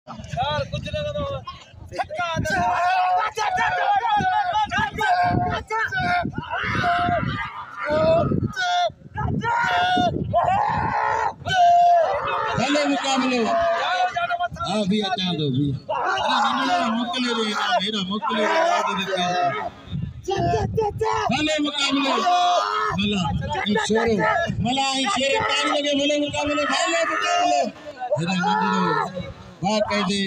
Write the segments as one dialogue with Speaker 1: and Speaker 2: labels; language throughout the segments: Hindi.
Speaker 1: यार कुछ नहीं करो छक्का
Speaker 2: हेलो मुकाबले हाँ भी अच्छा दो भी मुकले रे मेरा मुकले रे हेलो मुकाबले मला शोरो मला शेर कान लगे बोले मुकाबले हेलो मुकाबले मेरा नंदलो वाह कह दे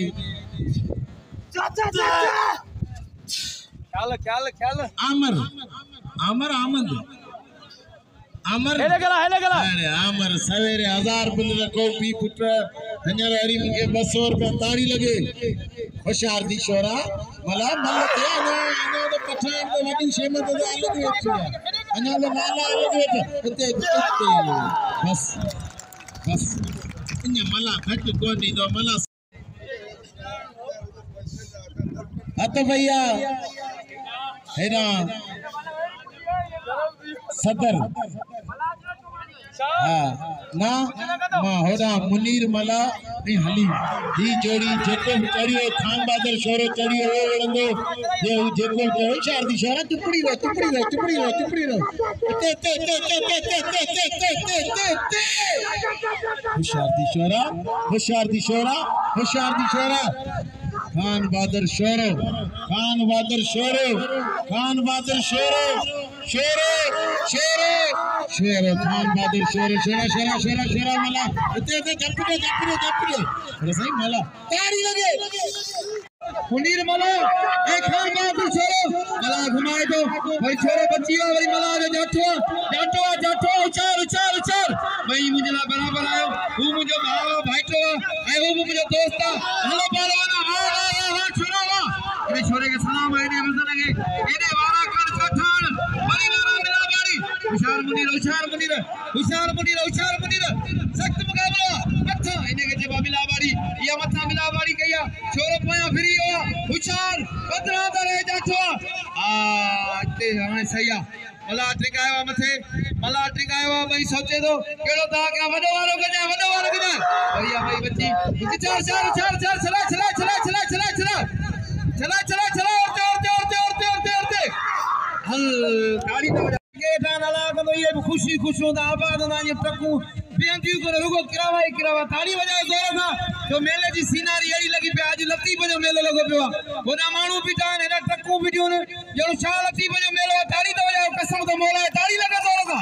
Speaker 1: ख्याल ख्याल ख्याल
Speaker 2: आमर आमर आमद आमर
Speaker 1: हेले गला
Speaker 2: अरे आमर सवेरे 1000 बिल रखो पी पुत्र हन्या हरी मुके 200 रुपया ताड़ी लगे होशियार दी शोरा मला मल थे ना तो पठान तो वडी शेमत तो अलग वेच अन्या तो माला अलग वेच ते बस बस अन्या मला घट कोनी तो मला अत भैया है ना सदर हाँ ना मां होदा मुनीर मला नहीं हली ही जोड़ी जेको चढ़ियो खान बहादुर शोरो चढ़ियो वो वणंदो जे जेको होशियार दी शोरा टुकड़ी रो ते होशियार दी शोरा खान बहादुर शोरो खान बहादुर शोरो खान बहादुर शोरो शेरो शेरो शेरो खान बहादुर शेरो शेरा शेरा शेरा शेरा मला ते जपले अरे सही मला ताड़ी लगे मुनीर मला ए खान बहादुर शेरो मला घुमाए दो भाई शेरो बचियो भाई मला जाटो उचार भाई मुझला बराबर आयो वो मुझे भाव भाईटो आयो वो मुझे दोस्ता हेलो पहलवाना हां छोरो अरे छोरे के सलाम है ने मजा लगे एने वारा कर चठान होशियार मुनीर सख्त मुकाबला अच्छा इने के जवाब मिलावाड़ी या मथा मिलावाड़ी कया छोरो पया फिरी हो होशियार बदरा दरे जाठो ते हां सहीया मला ट्रिकायो मथे भाई सोचे तो केड़ो ता क्या वडो वारो कजा भैया भाई बच्ची चार चला और हल गाड़ी तो खुशी होता आबाद ये टकू बेंतियों को रुको किरावा ताड़ी बजाए जोर था तो मेले जी सीनारी एड़ी लगी पे आज लती बजो मेलो लगो पियो ओना मानू पिटान एना टकू वीडियो ने जो छा लती बजो मेलो ताड़ी तो बजाओ कसम तो मोला ताड़ी लगा जोर था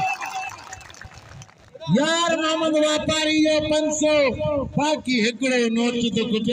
Speaker 2: यार मोहम्मद व्यापारी 500 बाकी एकड़ो नोट तो कुछ